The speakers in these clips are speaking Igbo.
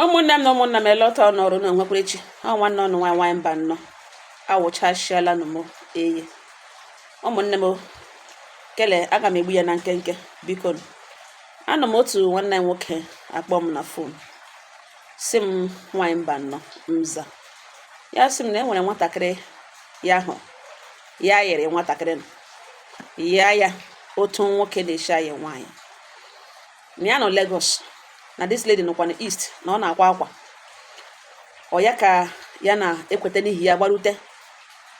Ụmụnne m na ụmụnna m elọta ọnọrụ na onwekwerechi ọ nwanne ọnụ nwaanyị mba nnọọ awụchasịala nụ m eyi ụmụnne m kele aga m egbu ya na nkenke biko anọ m otu nwanne nwoke akpọ m na fon si m nwaanyị mba nnọọ mza ya sị m na enwere nwatakịrị ya ahụ ya yere nwatakịrị ya otu nwoke na-eshi anyị nwaanyị na ya nọ Lagos na this lady nọkwa na east na ọ na-akwa akwa ọ ya ka ya na-ekweta n'ihi ya gbarute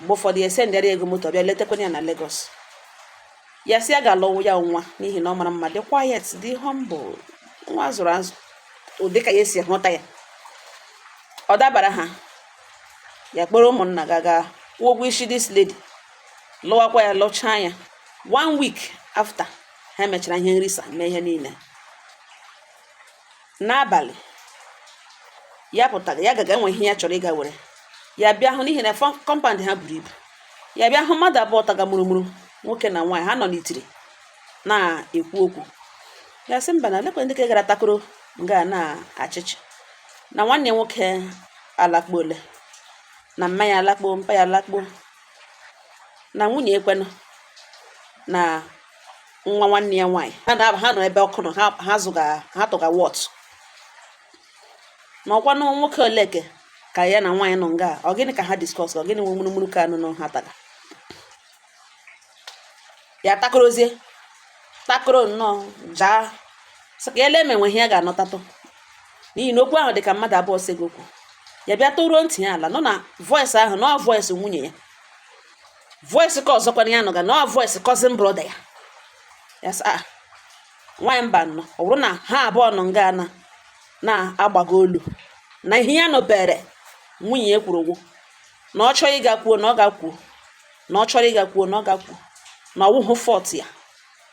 mgbe ụfọdụ ya esendịara ego moto bịa letekwana ya na Lagos ya si ya ga-alụwụ ya nwa n'ihi na ọ mara mma dị quiet dị humble nwa azụrụ azụ ụdị ka ya esi hụta ya ọ dabara ha ya kpọrọ ụmụnna ga ụgwọ isi this lady lụwakwa ya lụchaa ya 1 week after ha mechara ihe nrisa mee ihe niile n'abalị ya pụtara ya gaga enwe ihe ya chọrọ ịga were ya bịa hụ n'ihi na kọmpand ha buru ibu ya bịa hụ mmadụ abụọ taga mụrụmụrụ nwoke na nwaanyị ha nọ n'itiri na-ekwu okwu ya sị mba na lekwe ndị ka gara takoro nga na-achịchị na nwanne nwoke alakpo ole na mmanya alakpo mpa ya alakpo na nwunye ekwenụ na nwa nwanne ya nwaanyị ha nọ ebe ọkụ nọ ha tụga wọt na ọkwanụ nwoke oleke ka ya na nwaanyị nọ nga ọ gịnị ka ha diskọs ọ gịnị nwe mụrụmụrụ ka anụ nọ ha taga ya takoro nnọọ jaa sị ka ele eme nwe ihe ya ga-anọtatụ n'ihi na okwu ahụ dị ka mmadụ abụọ sego okwu ya bịa toruo ntị ya ala nọ na voice ahụ nọ voice nwunye ya voice ka ọzọkwana ya nọga nọ voice cousin brother ya ya sị nwaanyị mba nnọọ ọ bụrụ na ha abụọ nọ nga na-agbago olu na ihe ya nọbere nwunye ya kwuru ụgwọ na ọ chọrọ ịga kwuo na ọ ga-kwuo na ọ chọrọ ịga kwuo na ọ ga-kwuo na ọwụhụ fọt ya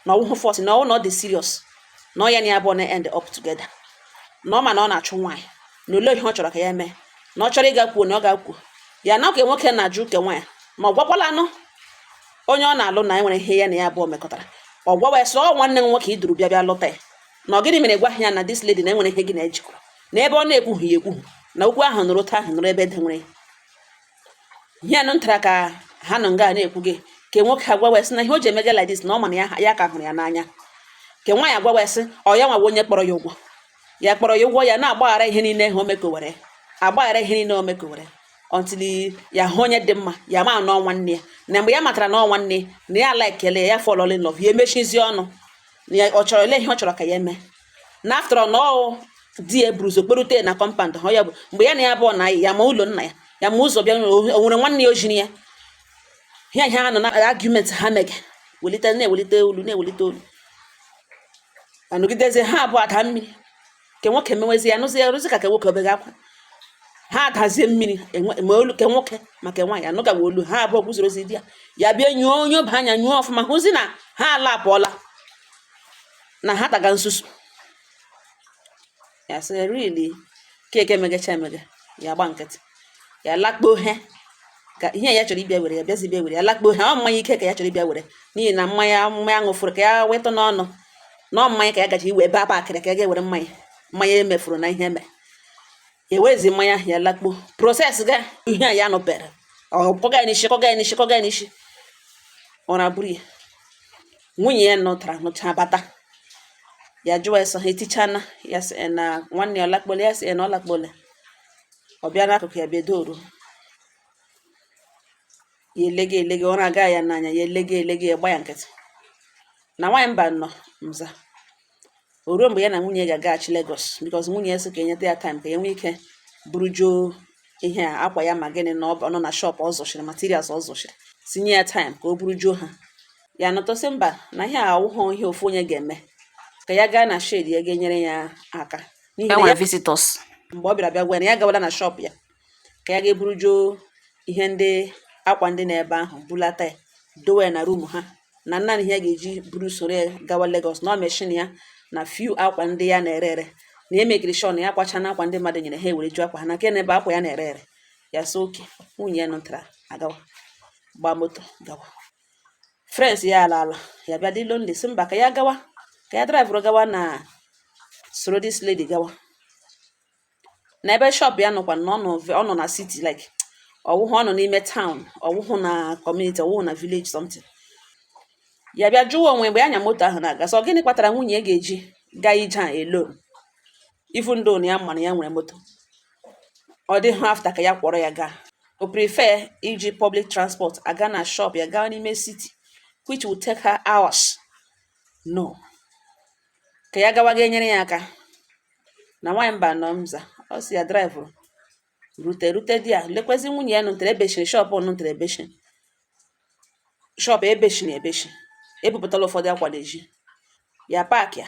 na ọwụhụ fọt na ọwụ na ọ dị serious na ọ ya na ya abụọ na end up together na ọ ma na ọ na-achụ nwaanyị na ole ihe ọ chọrọ ka ya mee na ọ chọrọ ịga kwuo na ọ ga-kwuo ya na oke nwoke na-ajụ ke nwaanyị ma ọ gwakwala anụ onye ọ na-alụ na enwere ihe ya na ya abụọ mekọtara ọ gwawa ya sọ nwanne m nwoke iduru bịa lụta ya na ọ gịnị mere gwa ya na this lady na enwere ihe gị na-ejikọrọ na ebe ọ na-ekwughị ya ekwughị na okwu ahụ nụrụ taa ahụ nụrụ ebe dị nwere ihe anụ ntara ka ha nọ nga na-ekwu gị ke nwoke agwawa sị na ihe o ji emega like this na ọ mana ya ka hụrụ ya n'anya ke nwaanyị agwawa sị ọ ya nwawa onye kpọrọ ya ụgwọ ya kpọrọ ya ụgwọ ya na-agbaghara ihe niile ha o mekowere agbaghara ihe niile o mekowere until ya hụ onye dị mma ya ma nọ nwanne ya na mgbe ya matara na nwanne na ya like kele ya fall in love ya emechizi ọnụ na ọ chọrọ ile ihe ọ chọrọ ka ya mee na after all na ọ di ya buruzo kperute na compound ha ya bụ mgbe ya na ya abụọ na ya ma ụlọ nna ya ma ụzọ bịa o nwere nwanne ya ojiri ya ihe ha nọ na argument ha mege na-ewelite olu anọgidezi ha abụọ ada mmiri ke nwoke menwezi ya nụzi ya rụzi ka ke nwoke obega akwa ha adazie mmiri ma olu ke nwoke maka nwaanyị anụgawa olu ha abụọ guzorozi di ya bịa nyụọ onye obe anya nyụọ ọfụma hụzi na ha ala apụọla na ha taga nsusu ya sị really keke emegecha emege ya gba nkịtị ya lakpo he ka ihe ya chọrọ ịbịa were ya bịazi bịa were ya lakpo he ọ mmanya ike ka ya chọrọ ịbịa were n'ihi na mmanya ṅụfụrụ ka ya wetụ n'ọnụ na ọ mmanya ka ya gaji iwe ebe aba akịrị ka ya ga-ewere mmanya emefuru na ihe eme ya wezi mmanya ya lakpo proses ga ihe a ya nụbere kọga n'isi ọra buru ya nwunye ya nụcha bata ya jụwa eso ha etichana ya sị na nwanne ya ọlakpole ya sị na ọlakpole ọ bịa n'akụkụ ya bedoro ya elege ọ na-aga ya n'anya ya elege ya gba ya nkịtị na nwaanyị mba nnọọ mza o ruo mgbe ya na nwunye ga-agaghachi Lagos because nwunye ya sị ka enyeta ya time ka ya nwee ike burujuo ihe a akwa ya ma gịnị na ọ nọ na shop ọ zụchiri materials ọ zụchiri tinye ya time ka o burujuo ha ya nọtọsị mba na ihe a awụghọ ihe ofu onye ga-eme ka ya gaa na shade ya ga-enyere ya aka n'ihi na ya visitors mgbe ọ bịara gwa na ya gawala na shop ya ka ya ga-eburujuo ihe ndị akwa ndị na-ebe ahụ bulata ya dowe ya na room ha na nna ihe ya ga-eji buru soro ya gawa Lagos na ọ mechin ya na few akwa ndị ya na-ere na emekiri sure na ya kwacha na akwa ndị mmadụ nyere ha ewere ju akwa ha na nke na-ebe akwa ya na-ere ya so oke nwunye ya nụtara agawa gba moto gawa friends ya ala ya bịa dị lonely si mba ka ya gawa ka ya drive gawa na soro this lady gawa na ebe shop ya nọkwa na ọ nọ na city like ọwụhụ ọ nọ n'ime town ọwụhụ na community ọwụhụ na village something. Ya bịa jụọ onwe mgbe anya moto ahụ na-aga sọ gịnị kpatara nwunye ya ga-eji gaa ije a alone even though na ya mara ya nwere moto. Ọ dịghị after ka ya kwọrọ ya gaa. O prefer iji public transport aga na shop ya gaa n'ime city which will take her hours. No. Ka ya gawa ga-enyere ya aka. Na nwaanyị mba nọ mza ọ si ya drive rute di ya lekwezi nwunye ya nụtere ebeshiri shop nụtere ebeshiri shop ebeshiri ebupụtala ụfọdụ akwa na-eji ya paaki ya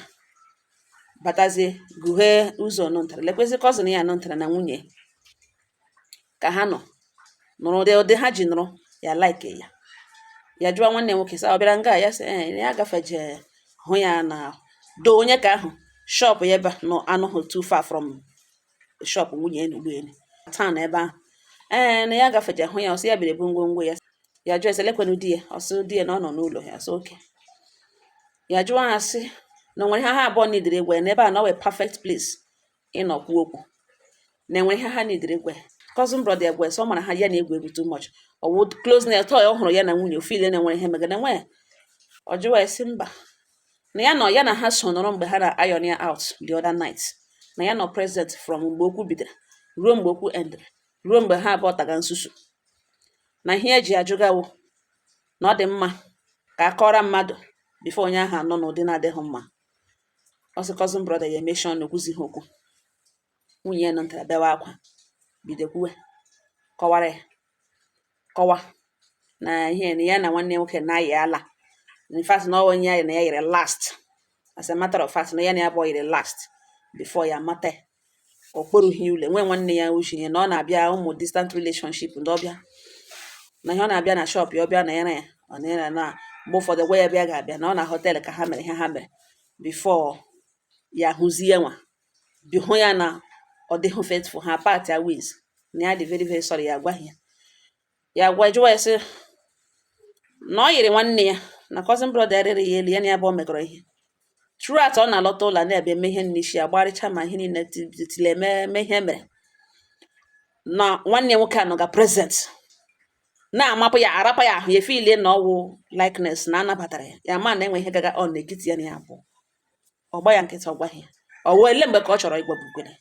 batazie gughee ụzọ nụntara lekwezi cousin ya nụntara na nwunye ka ha nụrụ ụdị ha ji nụrụ ya like ya jụọ nwanne nwoke sa ọ bịara nga ya sị ya gafeje hụ ya na do onye ka ahụ shop ya ebe nọ anọghị too far from shop nwunye n'Ugboene town ebe ahụ na ya gafeje hụ ya ọsị ya bịara ebu ngwongwo ya jụọ ese lekwenu di ya ọsị di ya na ọ nọ n'ụlọ ya sị oke. Ya jụọ ha sị na onwere ha abụọ nidiri egwe n'ebe a na ọ wee perfect place ịnọkwu okwu na enwere ha nidiri egwe cousin brother egwe so ọ mara ha ya na egwu egwu too much ọ wụ closeness tọ ya ọ hụrụ ya na nwunye ofile na enwere ihe megana nwe ọ jụọ esi mba na ya na ha so nọrọ mgbe ha na iron ya out the other night na ya nọ present from mgbe okwu bidoro ruo mgbe okwu endere ruo mgbe ha abụọ taga nsusu na ihe eji ajụgawo na ọ dị mma ka a kọrọ mmadụ before onye ahụ anọ n'ụdị na-adịghị mma. Ọ sị cousin brother ya emeshọn n'okwuzighị okwu. Nwunye ya nọntara bewa akwa bidokwuwe kọwara ya kọwa na ihe na ya na nwanne nwoke na-ayị ala in fact na onye ya na ya yiri last as a matter of fact na ya na ya bụ yiri last before ya mata okporughị ule nwe nwanne ya uche na ọ na-abịa ụmụ distant relationship ndị ọbịa na ihe ọ na-abịa na shop ya ọbịa na ya na ya ọ na-ere na mgbe ụfọdụ gwa ya bịa ga-abịa na ọ na hotel ka ha mere ihe ha mere before ya hụzie nwa hụ ya na ọ dịghị faithful ha part ya ways na ya dị very very sorry ya gwa ya gwa jụọ ya sị na ọ yiri nwanne ya na cousin brother rere ya elu ya na ya bụ megọrọ ihe throughout ọ na-alọta ụlọ na-ebe eme ihe n'isi agbarịcha ma ihe niile tile eme ihe mere na nwanne nwoke anọga present na-amapụ ya arapụ ya ahụ ya filie na ọwụ likeness na anabatara ya ma na enwe ihe gaga on n'etiti ya na ya abụọ ọgba ya nkịta ọgwaghị ya ọ wee ele mgbe ka ọ chọrọ ịgwagbugwere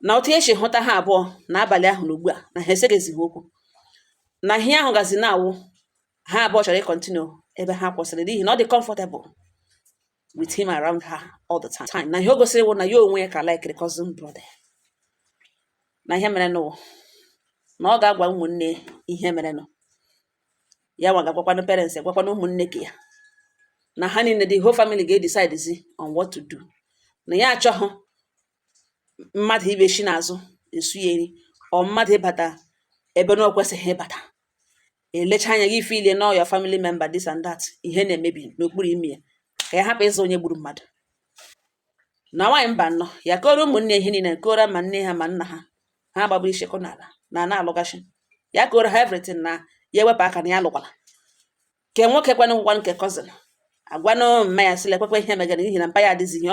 na otu esi hụta ha abụọ n'abalị ahụ na ugbu a na ha esegezighị okwu na ihe ahụ gazi na-awụ ha abụọ chọrọ ịkọntinu ebe ha kwụsịrị n'ihi na ọ dị comfortable with him around her all the time na ihe o gosiri wụ na ya onwe ya ka like cousin brother na ihe mere nụ na ọ ga-agwa ụmụnne ihe mere nụ ya nwa ga-agwakwanụ parents gwakwanụ ụmụnne ka ya na ha niile the whole family ga-decide on what to do na ya achọghị mmadụ ibechi n'azụ esu ya eri ọ mmadụ ịbata ebe na o kwesịghị ịbata elecha anya gị ife ile na your family member this and that ihe na-emebi n'okpuru ime ya ka ya hapụ ịzụ onye gburu mmadụ. Na nwaanyị mba nọ ya kọrọ ụmụnne ihe niile kọrọ ma nne ha ma nna ha ha gbagburu ishekọ n'ala na na-alụgachi ya kọrọ ha everything na ya ewepụ aka na ya alụkwala ke nwoke kwanụ ngwa nke cousin agwanụ mma ya sịla ekwekwe ihe megara n'ihi na mpa ya adịghị ihe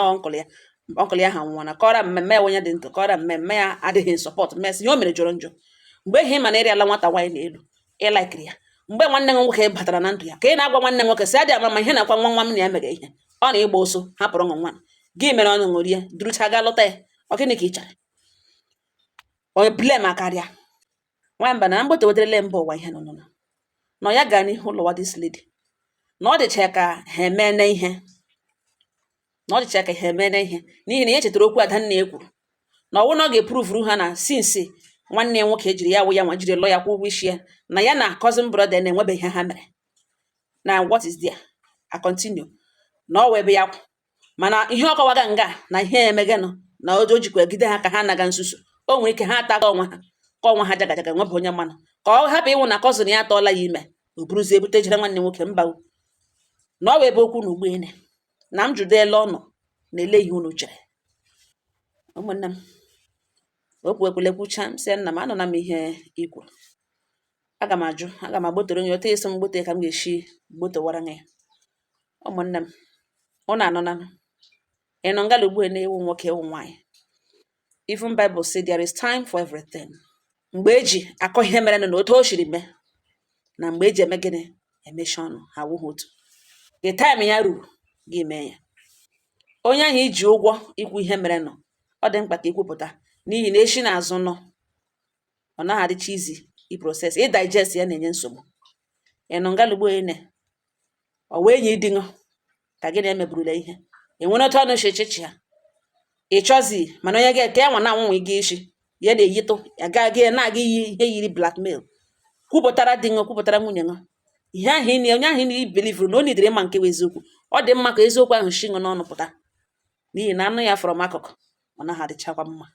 ọnkụl ya ha nwụọ na kọrọ mmemme ya onye dị ntụ kọrọ mmemme ya adịghị sọpọt mmesi ihe o mere jọrọ njọ mgbe ihe ma na ịrịala nwata nwaanyị n'elu ịlaikiri ya mgbe nwanne nwoke batara na ndụ ya ka ị na-agwa nwanne nwoke si adị ama ma ihe na-akwa nwa m na ya mere ihe ọ na-ịgba oso hapụrụ nwa nwa gị mere ọnụ ṅụrie durucha ga lụta ya ọ gịnị ka ị chọrọ onye blem akarịa nwamba na mgbote weterele mba ụwa ihe nụnụ na ya gaa n'ihu ụlọwa this lady na ọ dịcha ka ha emene ihe n'ihi na ya chetara okwu Adanna ekwuru na ọwụ na ọ ga-epruvuru ha na sinsi nwanne nwoke ejiri ya wụ ya nwa jiri lọ ya kwụ ụgwọ isi ya na ya na cousin brother na-enwebe ihe ha mere na what is there a continue na ọ wee ebe ya kwụ mana ihe ọkọwaga nga na ihe emegenụ na o jikwa egide ha ka ha naga nsusu o nwere ike ha ataga ọnwa ha ka ọnwa ha jagajaga nwebe onye mmanụ ka ọ hapụ ịwụ na cousin ya atọọla ya ime o buruzie ebute jere nwanne nwoke mba na ọ wee ebe okwu na Ugboene na m jụdela ọnụ na-ele ihe unu chere ụmụnne m okwu ekwulekwucha m sị nna m anọ na m ihe ikwu aga m agbotoro ya otu esi m gbote ka m ga-esi gbotowara ya ụmụnne m ụnụ anọ na ịnọ ngala Ugboene ewu nwoke ewu nwaanyị even Bible say there is time for everything. Mgbe eji akọ ihe mere na otu o shiri mee na mgbe eji eme gịnị emechi ọnụ ha awụghị otu. Gị time ya ruru gị mee ya. Onye ahụ iji ụgwọ ikwu ihe mere nọ, ọ dị mkpa ka ikwupụta n'ihi na echi na-azụ nọ ọ naghị adịcha izi iproses ịdigest ya na-enye nsogbu. Ịnụ ngalugbo ene ọ wee nye ịdịṅụ ka gị na-emeburula ihe enwere otu ọnụ shi echichi ya ịchọzi mana onye ga-eke ya nwa na-anwụnwe gị isi ya na-eyitụ agaghị na-aga iyi ihe yiri blackmail. Kwupụtara dị ṅụ kwupụtara nwunye ṅụ ihe ahụ ị onye ahụ ị belivuru na o nidere ịma nke eziokwu. Ọ dị mma ka eziokwu ahụ shi ṅụ n'ọnụ pụta n'ihi na anụ ya fọrọ m akụkụ ọ naghị adịchakwa mma.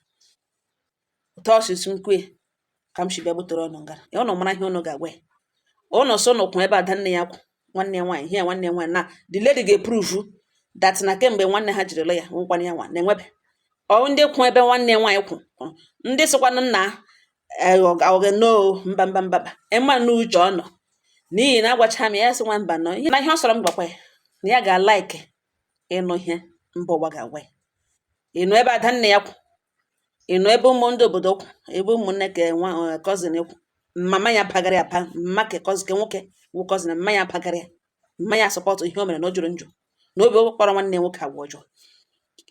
Ụtọ ọsụsụ nkwe ka m shi bịa gbutere ọnụ ngara ya ụnụ mara ihe ụnụ ga-agwa ya. Ụnụ so n'ụkwụ ebe Adanne ya kwụ nwanne ya nwaanyị ihe nwanne ya nwaanyị na the lady ga-eprove that na kemgbe nwanne ha jiri lụ ya nwụkwana ya nwa na-enwebe ọ ndị kwụ ebe nwanne ya nwaanyị kwụ ndị sịkwanụ nna oge no mba mba mba ịma n'uche ọ nọ n'ihi na agwacha m ya sị nwa mba nọ ihe na ihe ọ sọrọ m gwakwa ya na ya ga-alaiki ịnụ ihe mba ụwa ga-agwa ya. Ịnụ ebe Adanne ya kwụ, ịnụ ebe ụmụ ndị obodo kwụ, ebe ụmụnne ka nwa cousin kwụ, mama ya pagara ya pa mma ka cousin ke nwoke wụ cousin mma ya pagara ya mma ya sọpọtụ ihe o mere na o jụrụ njụ na obi kpọrọ nwanne nwoke agwa ọjọọ.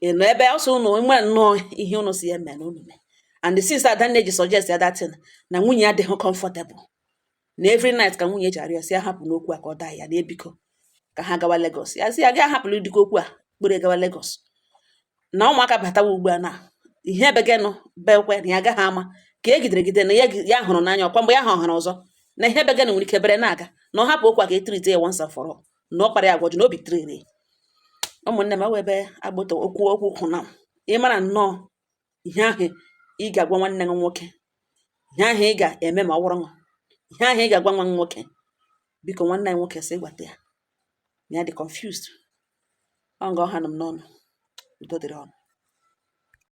Ịnụ ebe ọsọ ụnụ nwere nnọọ ihe ụnụ si ya mee na unu mee and since Adanne ji suggest ya that thing na nwunye ya adịghị comfortable na every night ka nwunye ji arịọ si ya hapụ n'okwu a ka ọ daa ya na ebiko ka ha gawa Lagos ya si ya ga ahapụrụ dịka okwu a kpere gawa Lagos na ụmụaka batawa ugbu a na ihe ebegenụ bekwe na ya agaghị ama ka egidere na ya hụrụ n'anya ọkwa mgbe ya ha ọhara ọzọ na ihe ebegenụ nwere ike bere na-aga na ọ hapụ okwu a ka etrite ya once and for all na ọ kpara ya agwa ọjọọ na obi tirere. Ụmụnne m ebe agbụta okwu kwụ na ịmara nnọọ ihe ahụ ị ga-agwa nwanne gị nwoke ihe ahụ ị ga-eme ma ọ wụrụ nwa ihe ahụ ị ga-agwa nwa nwoke biko nwanne anyị nwoke sị gwata ya na ya dị confused ọ nga ọha nọ m n'ọnụ udo dịrị ọnụ.